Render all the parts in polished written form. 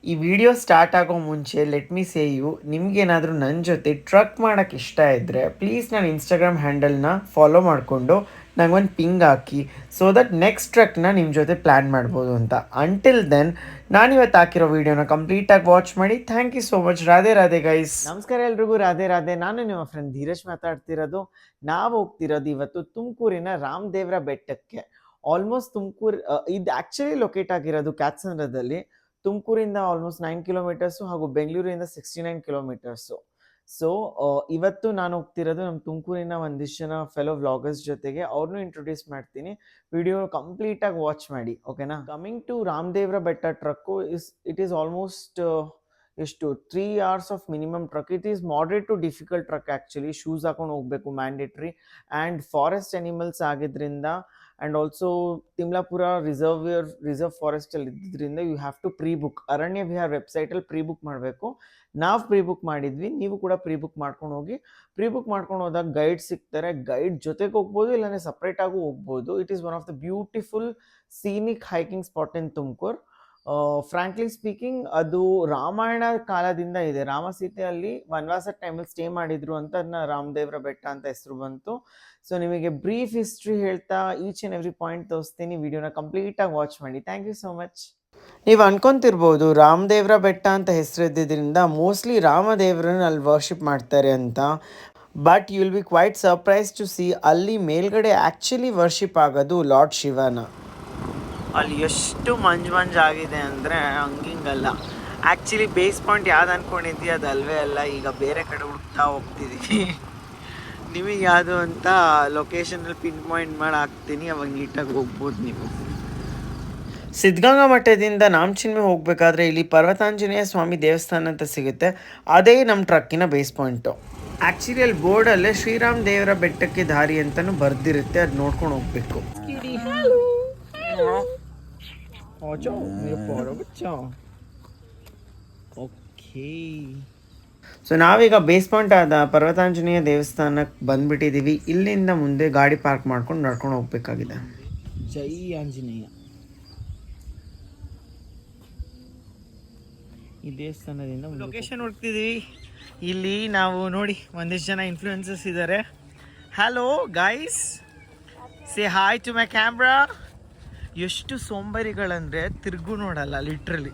ಈ video start ಆಗೋ ಮುಂಚೆ ಲೆಟ್ ಮಿ ಸೇ ಯು, ನಿಮಗೇನಾದರೂ ನನ್ನ ಜೊತೆ ಟ್ರಕ್ ಮಾಡೋಕ್ಕೆ ಇಷ್ಟ ಇದ್ದರೆ ಪ್ಲೀಸ್ ನನ್ನ ಇನ್ಸ್ಟಾಗ್ರಾಮ್ ಹ್ಯಾಂಡಲ್ನ ಫಾಲೋ ಮಾಡಿಕೊಂಡು ನಂಗೊಂದು ಪಿಂಗ್ ಹಾಕಿ, ಸೊ ದಟ್ ನೆಕ್ಸ್ಟ್ ಟ್ರಕ್ನ ನಿಮ್ಮ ಜೊತೆ ಪ್ಲ್ಯಾನ್ ಮಾಡ್ಬೋದು ಅಂತ. ಅಂಟಿಲ್ ದೆನ್ ನಾನಿವತ್ತು ಹಾಕಿರೋ ವೀಡಿಯೋನ ಕಂಪ್ಲೀಟಾಗಿ ವಾಚ್ ಮಾಡಿ. Thank you so much. Radhe Radhe guys. ನಮಸ್ಕಾರ ಎಲ್ರಿಗೂ. ರಾಧೆ ರಾಧೆ. ನಾನು ನಿಮ್ಮ ಫ್ರೆಂಡ್ ಧೀರಜ್ ಮಾತಾಡ್ತಿರೋದು. ನಾವು ಹೋಗ್ತಿರೋದು ಇವತ್ತು ತುಮಕೂರಿನ ರಾಮದೇವ್ರ ಬೆಟ್ಟಕ್ಕೆ. ಆಲ್ಮೋಸ್ಟ್ ತುಮಕೂರು ಇದು ಆ್ಯಕ್ಚುಲಿ ಲೊಕೇಟ್ ಆಗಿರೋದು ಕ್ಯಾತ್ಸಂದ್ರದಲ್ಲಿ. ತುಮಕೂರಿಂದ ಆಲ್ಮೋಸ್ಟ್ 9 ಕಿಲೋಮೀಟರ್ಸು ಹಾಗೂ ಬೆಂಗಳೂರಿಂದ 69 ಕಿಲೋಮೀಟರ್ಸು. ಸೊ ಇವತ್ತು ನಾನು ಹೋಗ್ತಿರೋದು ನಮ್ಮ ತುಮಕೂರಿನ ಒಂದಿಷ್ಟು ಜನ ಫೆಲೋ ವ್ಲಾಗರ್ಸ್ ಜೊತೆಗೆ. ಅವ್ರನ್ನೂ ಇಂಟ್ರೊಡ್ಯೂಸ್ ಮಾಡ್ತೀನಿ. ವಿಡಿಯೋ ಕಂಪ್ಲೀಟಾಗಿ ವಾಚ್ ಮಾಡಿ, ಓಕೆನಾ? ಕಮಿಂಗ್ ಟು ರಾಮದೇವ್ರ ಬೆಟ್ಟ ಟ್ರಕ್ಕು ಇಟ್ ಈಸ್ ಆಲ್ಮೋಸ್ಟ್ ಎಷ್ಟು 3 hours of minimum trek. It is moderate to difficult trek actually. Shoes ಹಾಕೊಂಡು ಹೋಗಬೇಕು, ಮ್ಯಾಂಡೇಟ್ರಿ. ಆ್ಯಂಡ್ ಫಾರೆಸ್ಟ್ ಅನಿಮಲ್ಸ್ ಆಗಿದ್ದರಿಂದ ಆ್ಯಂಡ್ ಆಲ್ಸೋ ತಿಮ್ಲಾಪುರ ರಿಸರ್ವ್ ಫಾರೆಸ್ಟಲ್ಲಿ ಇದ್ದಿದ್ದರಿಂದ you have to pre book. Aranya Vihar ವೆಬ್ಸೈಟಲ್ಲಿ ಪ್ರೀ ಬುಕ್ ಮಾಡಬೇಕು. ನಾವು ಪ್ರೀ ಬುಕ್ ಮಾಡಿದ್ವಿ, ನೀವು ಕೂಡ ಪ್ರೀ ಬುಕ್ ಮಾಡ್ಕೊಂಡು ಹೋಗಿ. ಪ್ರೀ ಬುಕ್ ಮಾಡ್ಕೊಂಡು ಹೋದಾಗ ಗೈಡ್ ಸಿಗ್ತಾರೆ. ಗೈಡ್ ಜೊತೆಗೆ ಹೋಗ್ಬೋದು, ಇಲ್ಲಾಂದರೆ ಸಪ್ರೇಟಾಗೂ ಹೋಗ್ಬೋದು. It is one of the beautiful scenic hiking spot in Tumakuru. Frankly speaking, ಅದು ರಾಮಾಯಣ ಕಾಲದಿಂದ ಇದೆ. ರಾಮ ಸೀತೆ ಅಲ್ಲಿ ವನವಾಸ ಟೈಮಲ್ಲಿ ಸ್ಟೇ ಮಾಡಿದ್ರು ಅಂತ ರಾಮದೇವ್ರ ಬೆಟ್ಟ ಅಂತ ಹೆಸರು ಬಂತು. ಸೊ ನಿಮಗೆ ಬ್ರೀಫ್ ಹಿಸ್ಟ್ರಿ ಹೇಳ್ತಾ ಈಚ್ ಆ್ಯಂಡ್ ಎವ್ರಿ ಪಾಯಿಂಟ್ ತೋರಿಸ್ತೀನಿ. ವಿಡಿಯೋನ ಕಂಪ್ಲೀಟಾಗಿ ವಾಚ್ ಮಾಡಿ. Thank you so much. ನೀವು ಅನ್ಕೊಂತಿರ್ಬೋದು ರಾಮದೇವ್ರ ಬೆಟ್ಟ ಅಂತ ಹೆಸರಿದ್ದರಿಂದ ಮೋಸ್ಟ್ಲಿ ರಾಮದೇವ್ರನ್ನ ಅಲ್ಲಿ ವರ್ಷಿಪ್ ಮಾಡ್ತಾರೆ ಅಂತ. But you will be quite surprise to see, ಅಲ್ಲಿ ಮೇಲ್ಗಡೆ ಆ್ಯಕ್ಚುಲಿ ವರ್ಷಿಪ್ ಆಗೋದು ಲಾರ್ಡ್ ಶಿವನ. ಅಲ್ಲಿ ಎಷ್ಟು ಮಂಜಾಗಿದೆ ಅಂದರೆ ಹಂಗಿಂಗಲ್ಲ. ಆ್ಯಕ್ಚುಲಿ ಬೇಸ್ ಪಾಯಿಂಟ್ ಯಾವ್ದು ಅಂದ್ಕೊಂಡಿದ್ವಿ ಅದು ಅಲ್ವೇ ಅಲ್ಲ. ಈಗ ಬೇರೆ ಕಡೆ ಹುಡುಕ್ತಾ ಹೋಗ್ತಿದ್ದೀವಿ. ನಿಮಗೆ ಯಾವುದು ಅಂತ ಲೊಕೇಶನಲ್ಲಿ ಪಿನ್ ಪಾಯಿಂಟ್ ಮಾಡಿ ಹಾಕ್ತೀನಿ, ಅವಾಗ ನೀಟಾಗಿ ಹೋಗ್ಬೋದು ನೀವು. ಸಿದ್ಧಗಂಗಾ ಮಠದಿಂದ ನಾಮಚಿನ್ಮೆ ಹೋಗಬೇಕಾದ್ರೆ ಇಲ್ಲಿ ಪರ್ವತಾಂಜನೇಯ ಸ್ವಾಮಿ ದೇವಸ್ಥಾನ ಅಂತ ಸಿಗುತ್ತೆ. ಅದೇ ನಮ್ಮ ಟ್ರಕ್ಕಿನ ಬೇಸ್ ಪಾಯಿಂಟು. ಆ್ಯಕ್ಚುಲಿ ಅಲ್ಲಿ ಬೋರ್ಡಲ್ಲೇ ಶ್ರೀರಾಮ್ ದೇವರ ಬೆಟ್ಟಕ್ಕೆ ದಾರಿ ಅಂತಲೂ ಬರ್ದಿರುತ್ತೆ, ಅದು ನೋಡ್ಕೊಂಡು ಹೋಗ್ಬೇಕು. ಓಕೆ, ಸೊ ನಾವೀಗ ಬೇಸ್ ಪಾಯಿಂಟ್ ಆದ ಪರ್ವತಾಂಜನೇಯ ದೇವಸ್ಥಾನಕ್ಕೆ ಬಂದ್ಬಿಟ್ಟಿದ್ದೀವಿ. ಇಲ್ಲಿಂದ ಮುಂದೆ ಗಾಡಿ ಪಾರ್ಕ್ ಮಾಡ್ಕೊಂಡು ನಡ್ಕೊಂಡು ಹೋಗ್ಬೇಕಾಗಿದೆ. ಜೈ ಆಂಜನೇಯ. ಈ ದೇವಸ್ಥಾನದಿಂದ ಲೊಕೇಶನ್ ಹುಡುಕ್ತಿದ್ದೀವಿ. ಇಲ್ಲಿ ನಾವು ನೋಡಿ ಒಂದಿಷ್ಟು ಜನ ಇನ್ಫ್ಲೂಯೆನ್ಸರ್ಸ್ ಇದ್ದಾರೆ. Hello guys, say hi to my camera. ಎಷ್ಟು ಸೋಂಬರಿಗಳಂದರೆ ತಿರುಗು ನೋಡಲ್ಲ, ಲಿಟ್ರಲಿ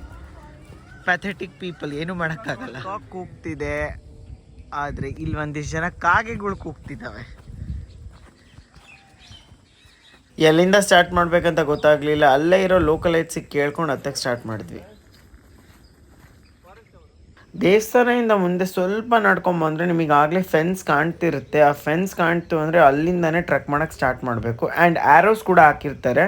ಪ್ಯಾಥೆಟಿಕ್ ಪೀಪಲ್. ಏನು ಮಾಡೋಕ್ಕಾಗಲ್ಲ. ಕೂಗ್ತಿದೆ, ಆದರೆ ಇಲ್ಲಿ ಒಂದಿಷ್ಟು ಜನ ಕಾಗೆಗಳು ಕೂಗ್ತಿದ್ದಾವೆ. ಎಲ್ಲಿಂದ ಸ್ಟಾರ್ಟ್ ಮಾಡಬೇಕಂತ ಗೊತ್ತಾಗಲಿಲ್ಲ. ಅಲ್ಲೇ ಇರೋ ಲೋಕಲ್ ಐಟ್ಸಿಗೆ ಕೇಳ್ಕೊಂಡು ಹತ್ತಕ್ಕೆ ಸ್ಟಾರ್ಟ್ ಮಾಡಿದ್ವಿ. ದೇವಸ್ಥಾನದಿಂದ ಮುಂದೆ ಸ್ವಲ್ಪ ನಡ್ಕೊಂಬಂದರೆ ನಿಮಗಾಗಲೇ ಫೆನ್ಸ್ ಕಾಣ್ತಿರುತ್ತೆ. ಆ ಫೆನ್ಸ್ ಕಾಣ್ತು ಅಂದರೆ ಅಲ್ಲಿಂದನೇ ಟ್ರೆಕ್ ಮಾಡೋಕ್ಕೆ ಸ್ಟಾರ್ಟ್ ಮಾಡಬೇಕು. ಆ್ಯಂಡ್ ಆ್ಯರೋಸ್ ಕೂಡ ಹಾಕಿರ್ತಾರೆ.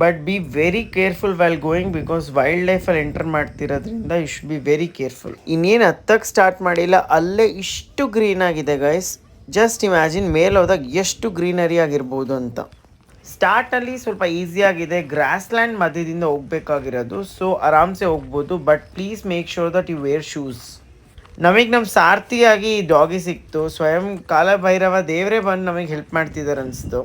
But be very careful while going, because wild ಲೈಫಲ್ಲಿ ಎಂಟರ್ ಮಾಡ್ತಿರೋದ್ರಿಂದ you should be very careful. ಇನ್ನೇನು ಹತ್ತಕ್ಕೆ ಸ್ಟಾರ್ಟ್ ಮಾಡಿಲ್ಲ, ಅಲ್ಲೇ ಇಷ್ಟು ಗ್ರೀನ್ ಆಗಿದೆ ಗೈಸ್. ಜಸ್ಟ್ ಇಮ್ಯಾಜಿನ್ ಮೇಲೆ ಹೋದಾಗ ಎಷ್ಟು ಗ್ರೀನರಿ ಆಗಿರ್ಬೋದು ಅಂತ. ಸ್ಟಾರ್ಟಲ್ಲಿ ಸ್ವಲ್ಪ ಈಸಿಯಾಗಿದೆ, ಗ್ರಾಸ್ ಲ್ಯಾಂಡ್ ಮಧ್ಯದಿಂದ ಹೋಗ್ಬೇಕಾಗಿರೋದು. ಸೊ ಆರಾಮ್ಸೆ ಹೋಗ್ಬೋದು, but please make sure that you wear shoes. ನಮಗೆ ನಮ್ಮ ಸಾರ್ಥಿಯಾಗಿ ಡಾಗಿ ಸಿಕ್ತು. ಸ್ವಯಂ ಕಾಲಭೈರವ ದೇವರೇ ಬಂದು ನಮಗೆ ಹೆಲ್ಪ್ ಮಾಡ್ತಿದ್ದಾರೆ ಅನಿಸ್ತು.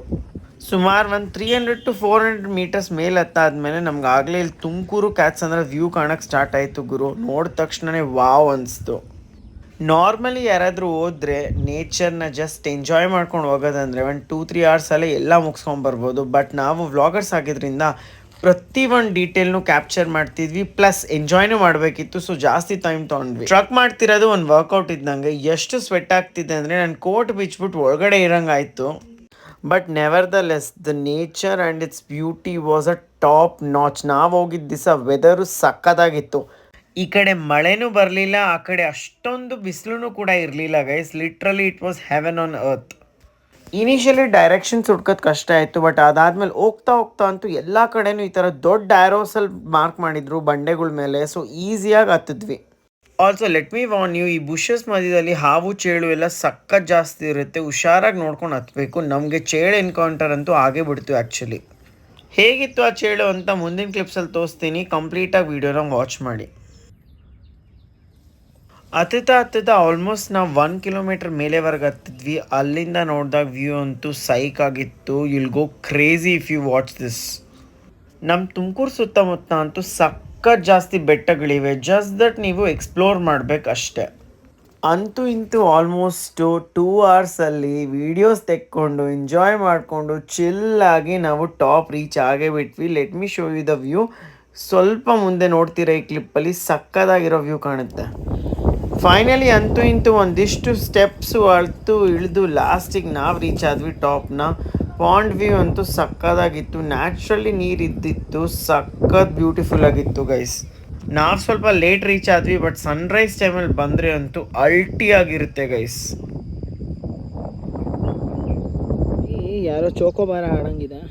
ಸುಮಾರು ಒಂದು 300 to 400 ಮೀಟರ್ಸ್ ಮೇಲೆ ಹತ್ತಾದ್ಮೇಲೆ ನಮ್ಗೆ ಆಗಲೇ ಇಲ್ಲಿ ತುಮಕೂರು ಕ್ಯಾತ್ಸಂದ್ರ ವ್ಯೂ ಕಾಣೋಕ್ಕೆ ಸ್ಟಾರ್ಟ್ ಆಯಿತು ಗುರು. ನೋಡಿದ ತಕ್ಷಣವೇ ವಾವ್ ಅನಿಸ್ತು. ನಾರ್ಮಲಿ ಯಾರಾದರೂ ಹೋದರೆ ನೇಚರ್ನ ಜಸ್ಟ್ ಎಂಜಾಯ್ ಮಾಡ್ಕೊಂಡು ಹೋಗೋದಂದರೆ 1-2-3 ಅವರ್ಸಲ್ಲೇ ಎಲ್ಲ ಮುಗಿಸ್ಕೊಂಬರ್ಬೋದು. ಬಟ್ ನಾವು ವ್ಲಾಗರ್ಸ್ ಆಗಿದ್ದರಿಂದ ಪ್ರತಿಯೊಂದು ಡೀಟೇಲ್ನು ಕ್ಯಾಪ್ಚರ್ ಮಾಡ್ತಿದ್ವಿ, ಪ್ಲಸ್ ಎಂಜಾಯ್ನೂ ಮಾಡಬೇಕಿತ್ತು. ಸೊ ಜಾಸ್ತಿ ಟೈಮ್ ತೊಗೊಂಡ್ವಿ. ಟ್ರಕ್ ಮಾಡ್ತಿರೋದು ಒಂದು ವರ್ಕೌಟ್ ಇದ್ದಂಗೆ. ಎಷ್ಟು ಸ್ವೆಟ್ ಆಗ್ತಿದೆ ಅಂದರೆ ನನ್ನ ಕೋಟ್ ಬಿಚ್ಬಿಟ್ಟು ಒಳಗಡೆ ಇರೋಂಗಾಯಿತು. But nevertheless the nature and its beauty was a top notch. ನಾವು ಹೋಗಿದ್ದ ದಿವಸ ವೆದರು ಸಕ್ಕತ್ತಾಗಿತ್ತು. ಈ ಕಡೆ ಮಳೆನೂ ಬರಲಿಲ್ಲ, ಆ ಕಡೆ ಅಷ್ಟೊಂದು ಬಿಸಿಲು ಕೂಡ ಇರಲಿಲ್ಲ guys. Literally it was heaven on earth. Initially directions ಹುಡ್ಕೋದು ಕಷ್ಟ ಆಯಿತು, ಬಟ್ ಅದಾದಮೇಲೆ ಹೋಗ್ತಾ ಹೋಗ್ತಾ ಅಂತೂ ಎಲ್ಲ ಕಡೆನೂ ಈ ಥರ ದೊಡ್ಡ ಆ್ಯರೋಸಲ್ಲಿ ಮಾರ್ಕ್ ಮಾಡಿದ್ರು ಬಂಡೆಗಳ ಮೇಲೆ. ಸೊ ಈಸಿಯಾಗಿ ಹತ್ತಿದ್ವಿ. Also let me warn you, ಈ ಬುಷಸ್ ಮಧ್ಯದಲ್ಲಿ ಹಾವು ಚೇಳು ಎಲ್ಲ ಸಖತ್ ಜಾಸ್ತಿ ಇರುತ್ತೆ. ಹುಷಾರಾಗಿ ನೋಡ್ಕೊಂಡು ಹತ್ತಬೇಕು. ನಮಗೆ ಚೇಳು ಎನ್ಕೌಂಟರ್ ಅಂತೂ ಆಗೇ ಬಿಡ್ತು ಆ್ಯಕ್ಚುಲಿ. ಹೇಗಿತ್ತು ಆ ಚೇಳು ಅಂತ ಮುಂದಿನ ಕ್ಲಿಪ್ಸಲ್ಲಿ ತೋರಿಸ್ತೀನಿ. ಕಂಪ್ಲೀಟಾಗಿ ವೀಡಿಯೋನ ವಾಚ್ ಮಾಡಿ. ಹತ್ತುತ್ತಾ ಆಲ್ಮೋಸ್ಟ್ ನಾವು 1 ಕಿಲೋಮೀಟರ್ ಮೇಲೆವರೆಗೆ ಹತ್ತಿದ್ವಿ. ಅಲ್ಲಿಂದ ನೋಡಿದಾಗ ವ್ಯೂ ಅಂತೂ ಸೈಕ್ ಆಗಿತ್ತು. You'll go crazy if you watch this. ನಮ್ಮ ತುಮಕೂರು ಸುತ್ತಮುತ್ತ ಅಂತೂ ಸಖತ್ ಜಾಸ್ತಿ ಬೆಟ್ಟಗಳಿವೆ, ಜಸ್ಟ್ ದಟ್ ನೀವು ಎಕ್ಸ್ಪ್ಲೋರ್ ಮಾಡಬೇಕಷ್ಟೆ. ಅಂತೂ ಇಂತೂ ಆಲ್ಮೋಸ್ಟು 2 ಅವರ್ಸಲ್ಲಿ ವೀಡಿಯೋಸ್ ತೆಕ್ಕೊಂಡು ಎಂಜಾಯ್ ಮಾಡಿಕೊಂಡು ಚಿಲ್ಲಾಗಿ ನಾವು ಟಾಪ್ ರೀಚ್ ಆಗೇ ಬಿಟ್ವಿ. Let me show you the view. ಸ್ವಲ್ಪ ಮುಂದೆ ನೋಡ್ತೀರಾ ಈ ಕ್ಲಿಪ್ಪಲ್ಲಿ ಸಕ್ಕದಾಗಿರೋ ವ್ಯೂ ಕಾಣುತ್ತೆ. ಫೈನಲಿ ಅಂತೂ ಇಂತೂ ಒಂದಿಷ್ಟು ಸ್ಟೆಪ್ಸು ಅಳ್ತು ಇಳಿದು ಲಾಸ್ಟಿಗೆ ನಾವು ರೀಚ್ ಆದ್ವಿ ಟಾಪ್ನ. ಪಾಂಡ್ ವ್ಯೂ ಅಂತೂ ಸಕ್ಕದಾಗಿತ್ತು, ನ್ಯಾಚುರಲಿ ನೀರಿದ್ದಿತ್ತು, ಸಖತ್ ಬ್ಯೂಟಿಫುಲ್ ಆಗಿತ್ತು ಗೈಸ್. ನಾವು ಸ್ವಲ್ಪ ಲೇಟ್ ರೀಚ್ ಆದ್ವಿ, ಬಟ್ ಸನ್ರೈಸ್ ಟೈಮಲ್ಲಿ ಬಂದರೆ ಅಂತೂ ಅಲ್ಟಿ ಆಗಿರುತ್ತೆ ಗೈಸ್. ಯಾರೋ ಚೋಕೋಬಾರ ಆಡಂಗಿದೆ.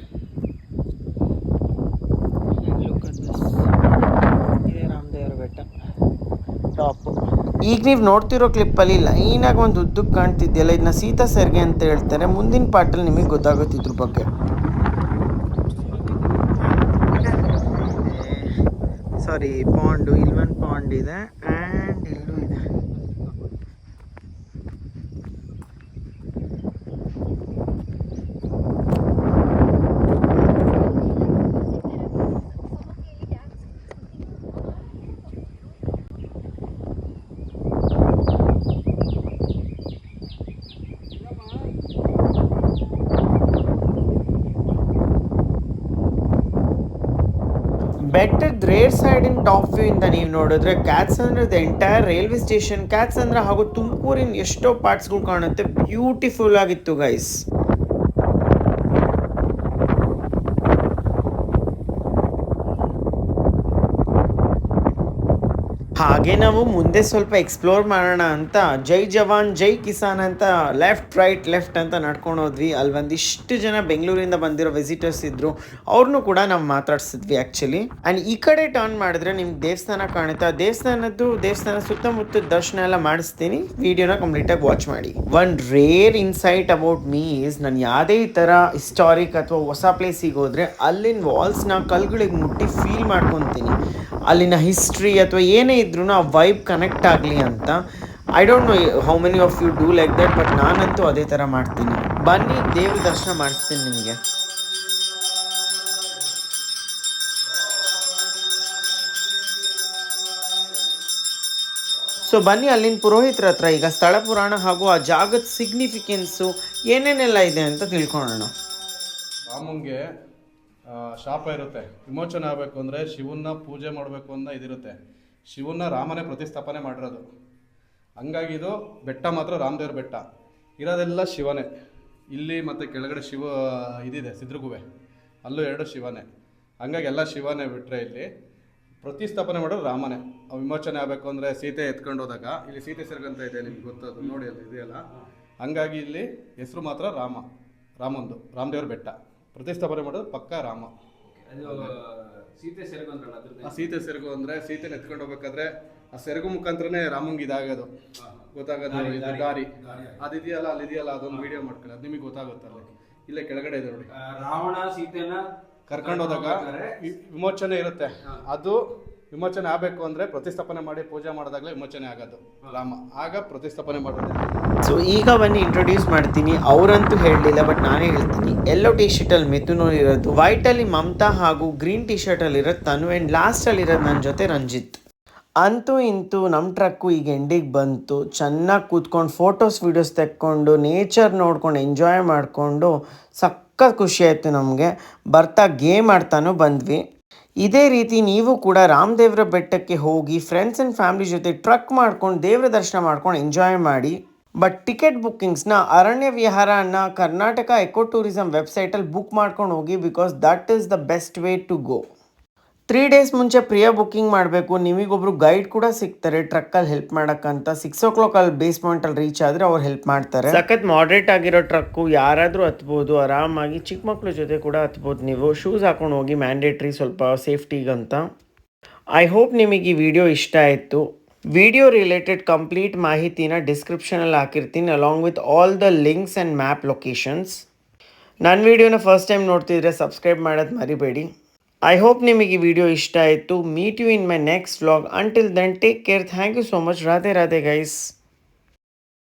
ಇದೇ ರಾಮದೇವರ ಬೆಟ್ಟ ಟಾಪು. ಈಗ ನೀವು ನೋಡ್ತಿರೋ ಕ್ಲಿಪ್ಪಲ್ಲಿ ಲೈನಾಗಿ ಒಂದು ಉದ್ದಕ್ಕೆ ಕಾಣ್ತಿದೆಯಲ್ಲ, ಇದನ್ನ ಸೀತಾ ಸೆರ್ಗೆ ಅಂತ ಹೇಳ್ತಾರೆ. ಮುಂದಿನ ಪಾರ್ಟಲ್ಲಿ ನಿಮಗೆ ಗೊತ್ತಾಗುತ್ತೆ ಇದ್ರ ಬಗ್ಗೆ. ಸಾರಿ, ಪಾಂಡು ಇಲ್ಲೊಂದು ಪಾಂಡ್ ಇದೆ ಆ್ಯಂಡ್ ಇಲ್ಲೂ ಇದೆ. ಬೆಟ್ಟದ ರೇರ್ ಸೈಡಿನ ಟಾಪ್ ವ್ಯೂ ಇಂದ ನೀವು ನೋಡಿದ್ರೆ ಕ್ಯಾತ್ಸಂದ್ರದ ಎಂಟೈರ್ ರೈಲ್ವೆ ಸ್ಟೇಷನ್, ಕ್ಯಾತ್ಸಂದ್ರ ಹಾಗೂ ತುಮಕೂರಿನ ಎಷ್ಟೋ ಪಾರ್ಟ್ಸ್ಗಳು ಕಾಣುತ್ತೆ. ಬ್ಯೂಟಿಫುಲ್ ಆಗಿತ್ತು ಗೈಸ್. ಹಾಗೆ ನಾವು ಮುಂದೆ ಸ್ವಲ್ಪ ಎಕ್ಸ್ಪ್ಲೋರ್ ಮಾಡೋಣ ಅಂತ ಜೈ ಜವಾನ್ ಜೈ ಕಿಸಾನ್ ಅಂತ ಲೆಫ್ಟ್ ಅಂತ ನಡ್ಕೊಂಡು ಹೋದ್ವಿ. ಅಲ್ಲಿ ಒಂದಿಷ್ಟು ಜನ ಬೆಂಗಳೂರಿಂದ ಬಂದಿರೋ ವಿಸಿಟರ್ಸ್ ಇದ್ರು, ಅವ್ರನ್ನೂ ಕೂಡ ನಾವು ಮಾತಾಡ್ಸಿದ್ವಿ ಆ್ಯಕ್ಚುಲಿ. ಆ್ಯಂಡ್ ಈ ಕಡೆ ಟರ್ನ್ ಮಾಡಿದ್ರೆ ನಿಮ್ಗೆ ದೇವಸ್ಥಾನ ಕಾಣುತ್ತೆ. ಆ ದೇವಸ್ಥಾನ ಸುತ್ತಮುತ್ತ ದರ್ಶನ ಎಲ್ಲ ಮಾಡಿಸ್ತೀನಿ, ವಿಡಿಯೋನ ಕಂಪ್ಲೀಟಾಗಿ ವಾಚ್ ಮಾಡಿ. One rare insight about me is, ನಾನು ಯಾವುದೇ ಈ ಥರ ಹಿಸ್ಟಾರಿಕ್ ಅಥವಾ ಹೊಸ ಪ್ಲೇಸಿಗೆ ಹೋದರೆ ಅಲ್ಲಿನ ವಾಲ್ಸ್ನ ಕಲ್ಗಳಿಗೆ ಮುಟ್ಟಿ ಫೀಲ್ ಮಾಡ್ಕೊತೀನಿ. ಅಲ್ಲಿನ ಹಿಸ್ಟ್ರಿ ಅಥವಾ ಏನೇ ಇದ್ರೂ ಆ ವೈಬ್ ಕನೆಕ್ಟ್ ಆಗಲಿ ಅಂತ. I don't know how many of you do like that, but ನಾನಂತೂ ಅದೇ ಥರ ಮಾಡ್ತೀನಿ. ಬನ್ನಿ ದೇವ್ರ ದರ್ಶನ ಮಾಡಿಸ್ತೀನಿ ನಿಮಗೆ. ಸೊ ಬನ್ನಿ ಅಲ್ಲಿನ ಪುರೋಹಿತರ ಹತ್ರ ಈಗ ಸ್ಥಳ ಪುರಾಣ ಹಾಗೂ ಆ ಜಾಗದ ಸಿಗ್ನಿಫಿಕೆನ್ಸು ಏನೇನೆಲ್ಲ ಇದೆ ಅಂತ ತಿಳ್ಕೊಳ್ಳೋಣ. ರಾಮಂಗೆ ಶಾಪ ಇರುತ್ತೆ, ವಿಮೋಚನೆ ಆಗಬೇಕು ಅಂದರೆ ಶಿವನ್ನ ಪೂಜೆ ಮಾಡಬೇಕು ಅನ್ನೋ ಇದಿರುತ್ತೆ. ಶಿವನ್ನ ರಾಮನೇ ಪ್ರತಿಷ್ಠಾಪನೆ ಮಾಡಿರೋದು. ಹಂಗಾಗಿ ಇದು ಬೆಟ್ಟ ಮಾತ್ರ ರಾಮದೇವ್ರ ಬೆಟ್ಟ, ಇರೋದೆಲ್ಲ ಶಿವನೇ. ಇಲ್ಲಿ ಮತ್ತು ಕೆಳಗಡೆ ಶಿವ ಇದಿದೆ ಸಿದ್ರಗುವೆ, ಅಲ್ಲೂ 2 ಶಿವನೇ. ಹಂಗಾಗಿ ಎಲ್ಲ ಶಿವನೇ ಬಿಟ್ಟರೆ ಇಲ್ಲಿ ಪ್ರತಿಷ್ಠಾಪನೆ ಮಾಡೋದು ರಾಮನೇ. ವಿಮೋಚನೆ ಆಗಬೇಕು ಅಂದರೆ ಸೀತೆ ಎತ್ಕೊಂಡು ಹೋದಾಗ ಇಲ್ಲಿ ಸೀತೆ ಸೆರ್ಗಂತ ಇದೆ, ನಿಮ್ಗೆ ಗೊತ್ತದು ನೋಡಿ, ಅಲ್ಲಿ ಇದೆಯಲ್ಲ. ಹಂಗಾಗಿ ಇಲ್ಲಿ ಹೆಸರು ಮಾತ್ರ ರಾಮಂದು ರಾಮದೇವ್ರ ಬೆಟ್ಟ. ಪ್ರತಿಷ್ಠಾಪನೆ ಮಾಡೋದು ಪಕ್ಕ ರಾಮ. ಸೀತೆ ಸೆರಗು ಅಂದರೆ ಸೀತೆನ ಎತ್ಕೊಂಡು ಹೋಗ್ಬೇಕಾದ್ರೆ ಆ ಸೆರಗು ಮುಖಾಂತರನೇ ರಾಮಂಗೆ ಇದಾಗೋದು, ಗೊತ್ತಾಗೋದು ದಾರಿ. ಅದಿದೆಯಲ್ಲ, ಅಲ್ಲಿದೆಯಲ್ಲ, ಅದೊಂದು ವಿಡಿಯೋ ಮಾಡ್ಕೊಳ್ಳಿ, ಅದು ನಿಮಗೆ ಗೊತ್ತಾಗುತ್ತಲ್ಲ. ಇಲ್ಲೇ ಕೆಳಗಡೆ ಇದೆ ನೋಡಿ, ರಾವಣ ಸೀತೆನ ಕರ್ಕೊಂಡು ಹೋದಾಗ ವಿಮೋಚನೆ ಇರುತ್ತೆ. ಅದು ವಿಮೋಚನೆ ಆಗಬೇಕು ಅಂದರೆ ಪ್ರತಿಷ್ಠಾಪನೆ ಮಾಡಿ ಪೂಜೆ ಮಾಡಿದಾಗಲೇ ವಿಮೋಚನೆ ಆಗೋದು ರಾಮ, ಆಗ ಪ್ರತಿಷ್ಠಾಪನೆ ಮಾಡೋದು. ಸೊ ಈಗ ಬನ್ನಿ ಇಂಟ್ರೊಡ್ಯೂಸ್ ಮಾಡ್ತೀನಿ. ಅವರಂತೂ ಹೇಳಲಿಲ್ಲ, ಬಟ್ ನಾನೇ ಹೇಳ್ತೀನಿ. ಯೆಲ್ಲೋ ಟಿ ಶರ್ಟಲ್ಲಿ ಮಿಥುನ್ ಇರೋದು, ವೈಟಲ್ಲಿ ಮಮತಾ ಹಾಗೂ ಗ್ರೀನ್ ಟಿ ಶರ್ಟಲ್ಲಿ ಇರೋದು ತನು, ಆ್ಯಂಡ್ ಲಾಸ್ಟಲ್ಲಿ ಇರೋದು ನನ್ನ ಜೊತೆ ರಂಜಿತ್. ಅಂತೂ ಇಂತೂ ನಮ್ಮ ಟ್ರಕ್ಕು ಈಗ ಎಂಡಿಗೆ ಬಂತು. ಚೆನ್ನಾಗಿ ಕೂತ್ಕೊಂಡು ಫೋಟೋಸ್ ವೀಡಿಯೋಸ್ ತೆಕ್ಕೊಂಡು ನೇಚರ್ ನೋಡ್ಕೊಂಡು ಎಂಜಾಯ್ ಮಾಡಿಕೊಂಡು ಸಖತ್ ಖುಷಿ ಆಯಿತು ನಮಗೆ. ಬರ್ತಾ ಗೇಮ್ ಆಡ್ತಾನೂ ಬಂದ್ವಿ. ಇದೇ ರೀತಿ ನೀವು ಕೂಡ ರಾಮದೇವ್ರ ಬೆಟ್ಟಕ್ಕೆ ಹೋಗಿ ಫ್ರೆಂಡ್ಸ್ ಆ್ಯಂಡ್ ಫ್ಯಾಮಿಲಿ ಜೊತೆ ಟ್ರಕ್ ಮಾಡ್ಕೊಂಡು ದೇವ್ರ ದರ್ಶನ ಮಾಡ್ಕೊಂಡು ಎಂಜಾಯ್ ಮಾಡಿ. ಬಟ್ ಟಿಕೆಟ್ ಬುಕ್ಕಿಂಗ್ಸ್ನ ಅರಣ್ಯ ವಿಹಾರ ಅನ್ನೋ ಕರ್ನಾಟಕ ಎಕೋ ಟೂರಿಸಂ ವೆಬ್ಸೈಟಲ್ಲಿ ಬುಕ್ ಮಾಡ್ಕೊಂಡು ಹೋಗಿ, because that is the best way to go. 3 days ಮುಂಚೆ ಪ್ರಿಯ ಬುಕ್ಕಿಂಗ್ ಮಾಡಬೇಕು. ನಿಮಗೊಬ್ರು ಗೈಡ್ ಕೂಡ ಸಿಗ್ತಾರೆ ಟ್ರಕ್ಕಲ್ಲಿ ಹೆಲ್ಪ್ ಮಾಡೋಕ್ಕಂತ. 6 o'clock ಅಲ್ಲಿ ಬೇಸ್ ಪಾಯಿಂಟಲ್ಲಿ ರೀಚ್ ಆದರೆ ಅವ್ರು ಹೆಲ್ಪ್ ಮಾಡ್ತಾರೆ. ಸಖತ್ ಮಾಡ್ರೇಟ್ ಆಗಿರೋ ಟ್ರಕ್ಕು, ಯಾರಾದರೂ ಹತ್ಬೋದು ಆರಾಮಾಗಿ, ಚಿಕ್ಕ ಮಕ್ಕಳ ಜೊತೆ ಕೂಡ ಹತ್ಬೋದು. ನೀವು ಶೂಸ್ ಹಾಕೊಂಡು ಹೋಗಿ, ಮ್ಯಾಂಡೇಟ್ರಿ ಸ್ವಲ್ಪ ಸೇಫ್ಟಿಗಂತ. ಐ ಹೋಪ್ ನಿಮಗೆ ಈ ವಿಡಿಯೋ ಇಷ್ಟ ಆಯಿತು. ವಿಡಿಯೋ ರಿಲೇಟೆಡ್ ಕಂಪ್ಲೀಟ್ ಮಾಹಿತಿನ ಡಿಸ್ಕ್ರಿಪ್ಷನಲ್ಲಿ ಹಾಕಿರ್ತೀನಿ, along with all the links and map locations. ನನ್ನ ವಿಡಿಯೋನ ಫಸ್ಟ್ ಟೈಮ್ ನೋಡ್ತಿದ್ರೆ ಸಬ್ಸ್ಕ್ರೈಬ್ ಮಾಡೋದು ಮರಿಬೇಡಿ. I hope ನಿಮಗೆ ಈ ವಿಡಿಯೋ ಇಷ್ಟ ಆಯಿತು. Meet you in my next vlog. Until then take care. Thank you so much. Radhe Radhe guys.